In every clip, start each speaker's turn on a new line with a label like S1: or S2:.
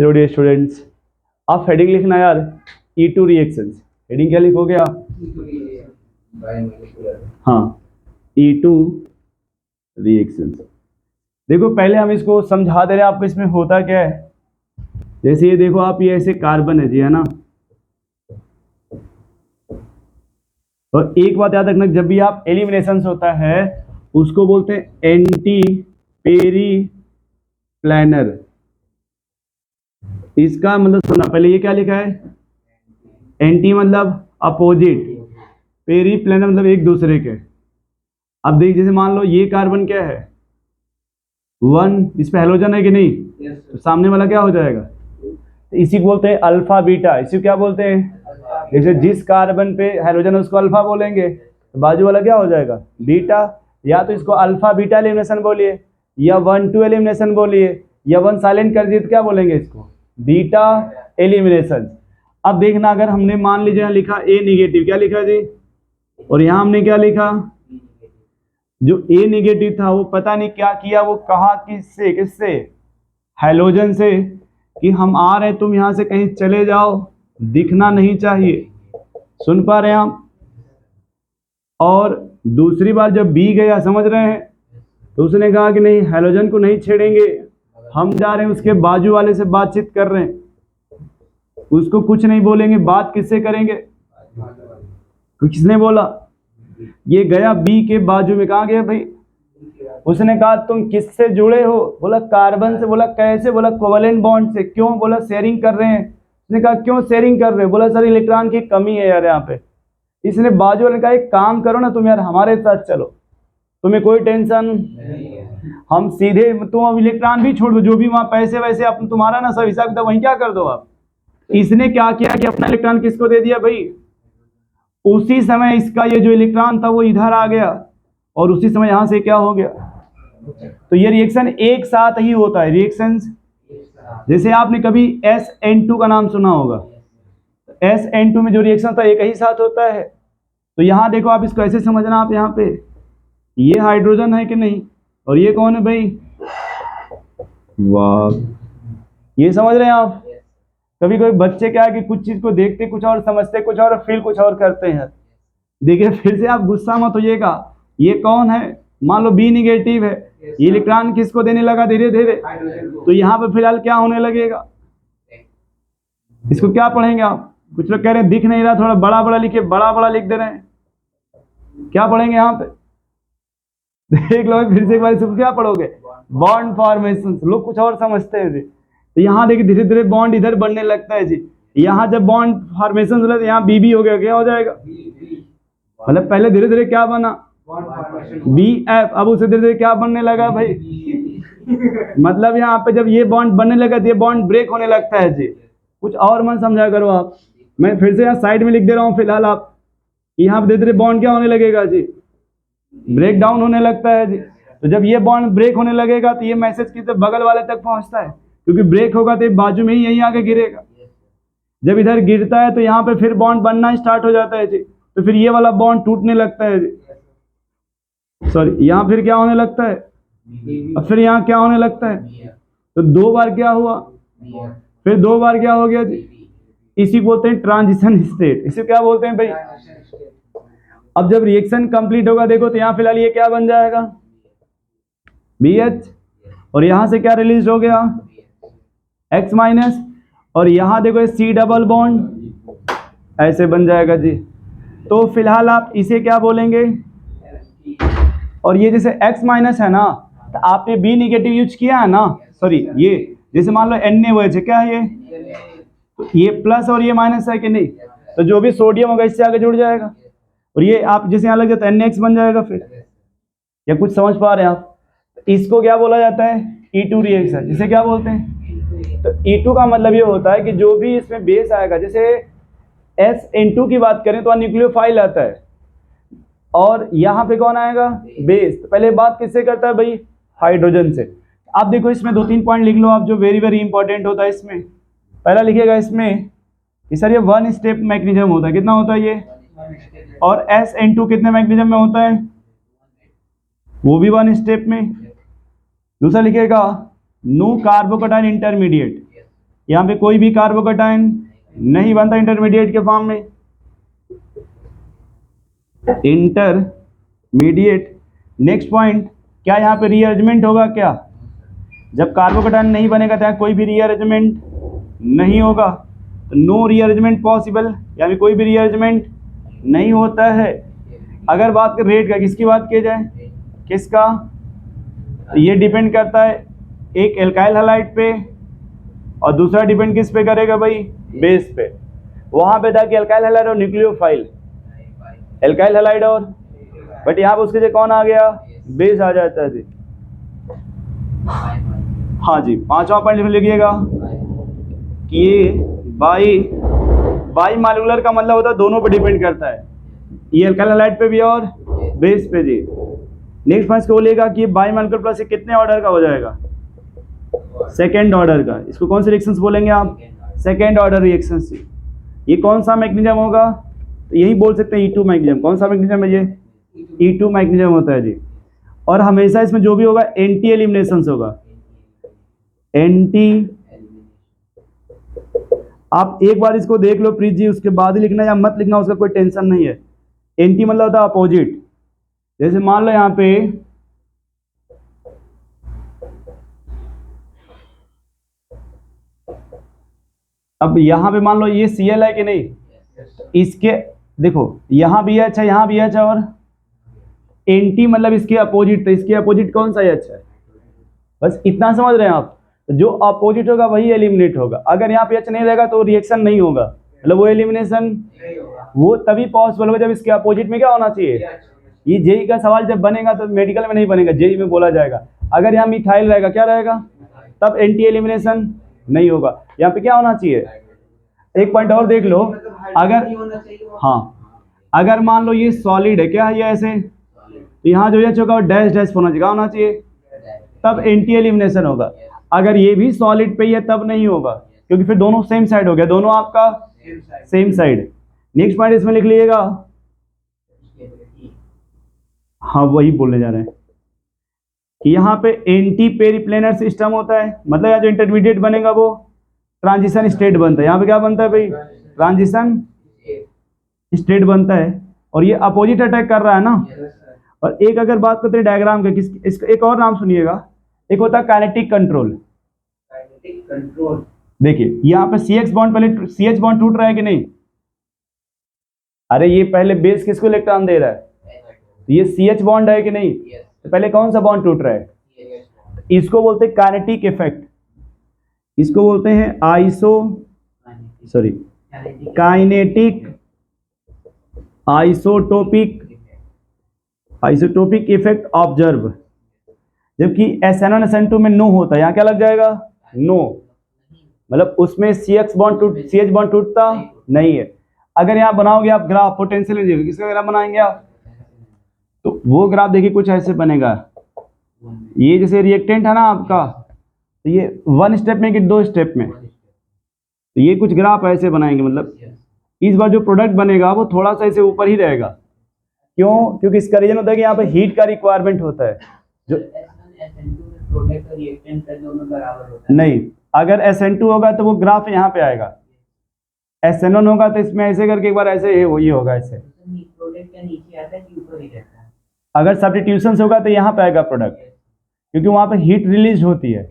S1: चलो dear students, आप heading लिखना यार, E2 रिएक्शंस। हेडिंग क्या लिखोगे आप? हाँ, E2 रिएक्शंस। देखो पहले हम इसको समझा दे रहे हैं आपको इसमें होता क्या है। जैसे ये देखो आप, ये ऐसे कार्बन है जी, है ना। और एक बात याद रखना, जब भी आप एलिमिनेशन होता है उसको बोलते हैं एंटी पेरी प्लानर। इसका मतलब सुनना, पहले ये क्या लिखा है? एंटी मतलब अपोजिट, पेरी प्लानर मतलब एक दूसरे के। अब देख, जैसे मान लो ये कार्बन क्या है, 1, इस पे हेलोजन है कि नहीं? तो सामने वाला क्या हो जाएगा? इसी को बोलते हैं अल्फा बीटा। इसी क्या बोलते हैं? जैसे जिस कार्बन पे हेलोजन है उसको अल्फा बोलेंगे, तो बाजू वाला क्या हो जाएगा? बीटा। या तो इसको अल्फा बीटा एलिमिनेशन बोलिए, या 1-2 एलिमिनेशन बोलिए, या 1 साइलेंट कर दिए तो क्या बोलेंगे इसको? Beta elimination. अब देखना, अगर हमने मान लीजिए यहाँ लिखा ए निगेटिव, क्या लिखा जी? और यहाँ हमने क्या लिखा? जो ए निगेटिव था वो पता नहीं क्या किया, वो कहा किससे किससे? हेलोजन से, कि हम आ रहे हैं, तुम यहां से कहीं चले जाओ, दिखना नहीं चाहिए। सुन पा रहे हैं आप? और दूसरी बार जब बी गया, समझ रहे हैं, तो उसने कहा कि नहीं, हेलोजन को नहीं छेड़ेंगे, हम जा रहे हैं उसके बाजू वाले से बातचीत कर रहे हैं, उसको कुछ नहीं बोलेंगे। बात किससे करेंगे? किसने बोला? ये गया बी के बाजू में। कहा गया भाई? उसने कहा तुम किससे जुड़े हो? बोला कार्बन से। बोला कैसे? बोला कोवेलेंट बॉन्ड से। क्यों? बोला शेयरिंग कर रहे हैं। उसने कहा क्यों शेयरिंग कर रहे हो? बोला सर इलेक्ट्रॉन की कमी है यार यहाँ पे। इसने बाजू वाले ने कहा एक काम करो ना, तुम यार हमारे साथ चलो, तुम्हें कोई टेंशन, हम सीधे, तुम अब इलेक्ट्रॉन भी छोड़ दो, जो भी वहां पैसे वैसे अपन तुम्हारा ना सब हिसाब किताब वहीं क्या कर दो आप। इसने क्या किया कि अपना इलेक्ट्रॉन किसको दे दिया भाई? उसी समय इसका ये जो इलेक्ट्रॉन था वो इधर आ गया, और उसी समय यहां से क्या हो गया? तो ये रिएक्शन एक साथ ही होता है। रिएक्शंस जैसे आपने कभी SN2 का नाम सुना होगा, SN2 में जो रिएक्शन था एक ही साथ होता है। तो यहां देखो, आप इसको ऐसे समझना, आप यहाँ पे ये हाइड्रोजन है कि नहीं, और ये कौन है भाई? वाह, ये समझ रहे हैं आप? कभी कोई बच्चे क्या है कि कुछ चीज को देखते कुछ और, समझते कुछ और, फील कुछ और करते हैं। देखिए फिर से आप गुस्सा मत होइएगा, ये कौन है? मान लो बी निगेटिव है, ये इलेक्ट्रॉन किसको देने लगा? धीरे धीरे। तो यहाँ पे फिलहाल क्या होने लगेगा? इसको क्या पढ़ेंगे आप? कुछ लोग कह रहे हैं दिख नहीं रहा, थोड़ा बड़ा बड़ा लिखिए। बड़ा बड़ा लिख दे रहे हैं, क्या पढ़ेंगे यहाँ पे? देख लो फिर से एक बार, इसको क्या पढ़ोगे? Bond formation. लोग कुछ और समझते हैं जी। तो यहाँ देखिए धीरे धीरे बॉन्ड इधर बनने लगता है जी। यहाँ जब बॉन्ड फॉर्मेशन होता है, यहाँ BB हो गया, क्या हो जाएगा? मतलब पहले धीरे धीरे क्या बना? BF। अब उसे धीरे धीरे क्या बनने लगा भाई? मतलब यहाँ पे जब ये बॉन्ड बनने लगा तो ये बॉन्ड ब्रेक होने लगता है जी। कुछ और मन समझा करो आप। मैं फिर से यहाँ साइड में लिख दे रहा हूँ फिलहाल, आप यहाँ पे धीरे धीरे बॉन्ड क्या होने लगेगा जी? ब्रेक डाउन होने लगता है जी। तो जब ये बॉन्ड ब्रेक होने लगेगा तो ये मैसेज किसी बगल वाले तक पहुंचता है, क्योंकि ब्रेक होगा तो बाजू में ही यहीं आके गिरेगा। जब इधर गिरता है तो यहाँ पे फिर बॉन्ड बनना स्टार्ट हो जाता है जी। तो फिर ये वाला बॉन्ड टूटने लगता है जी। सॉरी, यहाँ फिर क्या होने लगता है? और फिर यहाँ क्या होने लगता है? तो 2 बार क्या हुआ, फिर 2 बार क्या हो गया जी? इसी बोलते हैं ट्रांजिशन स्टेट। इसे क्या बोलते हैं भाई? अब जब रिएक्शन कंप्लीट होगा, देखो तो यहाँ फिलहाल ये क्या बन जाएगा? BH। और यहाँ से क्या रिलीज हो गया? X-। और यहाँ देखो C डबल बॉन्ड ऐसे बन जाएगा जी। तो फिलहाल आप इसे क्या बोलेंगे? और ये जैसे X- है ना, तो आपने B निगेटिव यूज किया है ना, सॉरी ये जैसे मान लो NaOH क्या है ये? तो ये प्लस और ये माइनस है कि नहीं? तो जो भी सोडियम होगा इससे आगे जुड़ जाएगा, और ये आप जैसे यहाँ लग जाता है NaX बन जाएगा फिर। या कुछ समझ पा रहे हैं आप? इसको क्या बोला जाता है? E2 reaction. जिसे क्या बोलते हैं? तो E2 का मतलब ये होता है कि जो भी इसमें बेस आएगा, जैसे SN2 की बात करें तो न्यूक्लियोफाइल आता है, और यहाँ पे कौन आएगा? बेस। तो पहले बात किससे करता है भाई? हाइड्रोजन से। आप देखो इसमें 2-3 पॉइंट लिख लो आप, जो वेरी वेरी इंपॉर्टेंट होता है इसमें। पहला लिखिएगा इसमें कि सर ये 1 स्टेप मैकेनिज्म होता है। कितना होता है ये? और SN2 कितने मैकेनिज्म में होता है? वो भी 1 स्टेप में। दूसरा लिखिएगा नो कार्बोकेटाइन इंटरमीडिएट, यहाँ पे कोई भी कार्बोकेटाइन नहीं बनता इंटरमीडिएट के फॉर्म में। इंटरमीडिएट, नेक्स्ट पॉइंट, क्या यहाँ पे रीअरेंजमेंट होगा? क्या जब कार्बोकेटाइन नहीं बनेगा तो यहाँ कोई भी रीअरेंजमेंट नहीं होगा, तो नो रीअरेंजमेंट पॉसिबल, यानी कोई भी रीअरेंजमेंट नहीं होता है। अगर बात करें रेट का, किसकी बात की जाए? किसका? तो ये डिपेंड करता है एक एल्काइल हैलाइड पे और दूसरा डिपेंड किस पे करेगा भाई? बेस पे। वहाँ पे था कि एल्काइल हैलाइड और न्यूक्लियोफाइल, एल्काइल हैलाइड और, बट यहाँ पे उसके लिए कौन आ गया? बेस आ जाता है जी। हाँ जी, पांचवा पॉइंट लिखिएगा कि ये बाई मॉलिक्यूलर का मतलब होता है दोनों पे डिपेंड करता है, ये एल्काइल हैलाइड पे भी और बेस पे जी। नेक्स्ट पॉइंट को बोलेगा कि बाई मॉलिक्यूलर प्लस कितने ऑर्डर का हो जाएगा? सेकेंड ऑर्डर का। इसको कौन से रिएक्शंस बोलेंगे आप? Second order reactions. ये कौन सा मैकेनिज्म होगा? तो यही बोल सकते हैं E2 मैकेनिज्म। कौन सा मैकेनिज्म है ये? E2 मैकेनिज्म होता है जी। और हमेशा इसमें जो भी होगा एंटी एलिमिनेशंस होगा, एंटी। आप एक बार इसको देख लो प्लीज जी, उसके बाद ही लिखना या मत लिखना, उसका कोई टेंशन नहीं है। एंटी मतलब होता है अपोजिट। जैसे मान लो यहाँ पे अब यहाँ पे मान लो ये Cl है कि नहीं, इसके देखो यहाँ भी H है, यहाँ भी H है, और एंटी मतलब इसके अपोजिट, तो इसके अपोजिट कौन सा H है? बस इतना समझ रहे हैं आप? जो अपोजिट होगा वही एलिमिनेट होगा। अगर यहाँ पे H नहीं रहेगा तो रिएक्शन नहीं होगा, मतलब वो एलिमिनेशन वो तभी पॉसिबल होगा जब इसके अपोजिट में क्या होना चाहिए। ये जेई का सवाल जब बनेगा तो मेडिकल में नहीं बनेगा, जेई में बोला जाएगा। अगर यहाँ मिथाइल रहेगा, क्या रहेगा? तब एंटी एलिमिनेशन नहीं होगा। यहाँ पे क्या होना चाहिए? एक पॉइंट और देख लो, अगर हाँ अगर मान लो ये सॉलिड है, क्या है ये ऐसे, तो यहाँ जो H होगा वो डैश डैश होना चाहिए, होना चाहिए, तब एंटी एलिमिनेशन होगा। अगर ये भी सॉलिड पे ही है तब नहीं होगा, क्योंकि फिर दोनों सेम साइड हो गया, दोनों आपका सेम साइड। नेक्स्ट पॉइंट इसमें लिख लीजिएगा, हाँ वही बोलने जा रहे हैं कि यहाँ पे एंटी पेरिप्लेनर सिस्टम होता है, मतलब यहाँ जो इंटरमीडिएट बनेगा वो ट्रांजिशन स्टेट बनता है। यहाँ पे क्या बनता है भाई? ट्रांजिशन स्टेट बनता है, और ये अपोजिट अटैक कर रहा है ना। और एक अगर बात करते हैं डायग्राम का, इसका एक और नाम सुनिएगा, एक होता है काइनेटिक कंट्रोल। देखिए यहाँ पे CH बॉन्ड, पहले CH बॉन्ड टूट रहा है कि नहीं? अरे ये पहले बेस किसको इलेक्ट्रॉन दे रहा है? तो ये CH बॉन्ड है कि नहीं? तो पहले कौन सा बॉन्ड टूट रहा है? इसको बोलते हैं काइनेटिक इफेक्ट, इसको बोलते हैं काइनेटिक आइसोटोपिक इफेक्ट ऑब्जर्व। जबकि SN1 SN2 में नो होता है, यहाँ क्या लग जाएगा? नो, मतलब उसमें CH बॉन्ड टूटता नहीं है। अगर यहाँ बनाओगे आप ग्राफ पोटेंशियल एनर्जी, किसका ग्राफ बनाएंगे आप? तो वो ग्राफ देखिए कुछ ऐसे बनेगा। ये जैसे रिएक्टेंट है ना आपका, तो ये 1 स्टेप में कि 2 स्टेप में, तो ये कुछ ग्राफ ऐसे बनाएंगे। मतलब इस बार जो प्रोडक्ट बनेगा वो थोड़ा सा ऐसे ऊपर ही रहेगा। क्यों? क्योंकि इसका रीजन होता है कि यहाँ पे हीट का रिक्वायरमेंट होता है। जो नहीं, अगर SN2 होगा तो वो ग्राफ यहाँ पे आएगा, SN1 होगा तो इसमें ऐसे करके एक बार ऐसे ये होगा ऐसे। अगर सब्स्टिट्यूशन होगा तो यहाँ पे आएगा प्रोडक्ट, क्योंकि वहाँ पे हीट रिलीज होती है,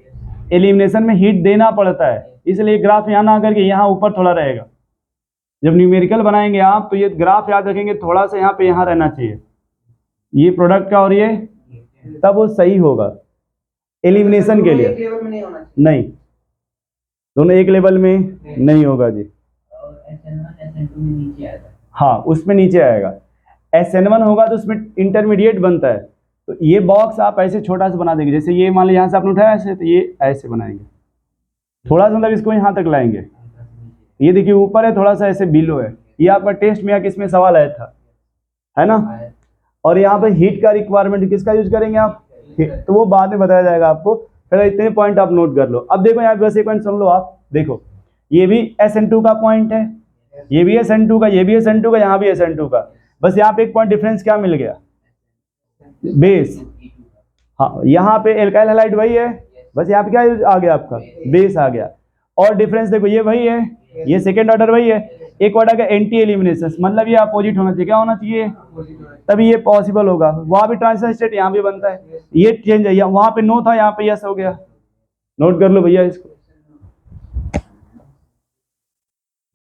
S1: एलिमिनेशन में हीट देना पड़ता है, इसलिए ग्राफ यहाँ ना करके यहाँ ऊपर थोड़ा रहेगा। जब न्यूमेरिकल बनाएंगे आप तो ये ग्राफ याद रखेंगे, थोड़ा सा यहाँ पे यहाँ रहना चाहिए ये प्रोडक्ट का, और ये तब वो सही होगा एलिमिनेशन के लिए। नहीं, दोनों एक लेवल में नहीं होगा जी। हाँ उसमें नीचे आएगा। SN1 होगा तो उसमें इंटरमीडिएट बनता है, तो ये बॉक्स आप ऐसे छोटा सा बना देंगे। जैसे ये मान लो यहाँ से आपने उठाया ऐसे, तो ये ऐसे बनाएंगे, थोड़ा सा मतलब इसको यहाँ तक लाएंगे। ये देखिए ऊपर है, थोड़ा सा ऐसे बिलो है। ये आपका टेस्ट में या किसमें सवाल आया था, है ना? और यहाँ पे हीट का रिक्वायरमेंट किसका यूज करेंगे आप? तो वो बाद में बताया जाएगा आपको, पहले इतने पॉइंट आप नोट कर लो। अब देखो यहाँ पे बस एक पॉइंट सुन लो आप, देखो ये भी SN2 का पॉइंट है, ये भी SN2 का, ये भी SN2 का, यहाँ भी SN2 का। बस यहाँ पे एक पॉइंट डिफरेंस क्या मिल गया? बेस। हाँ यहाँ पे एल्काइल हैलाइड वही है, बस यहाँ पे क्या आ गया आपका? बेस आ गया। और डिफरेंस देखो, ये वही है, ये सेकेंड ऑर्डर वही है। एक ऑर्डर का एंटी एलिमिनेशन, मतलब ये अपोजिट होना चाहिए, क्या होना चाहिए, तभी ये पॉसिबल होगा। वहां भी ट्रांजिशन स्टेट, यहाँ भी बनता है, ये चेंज है, वहां पे नो था, यहाँ पे यस हो गया। नोट कर लो भैया इसको।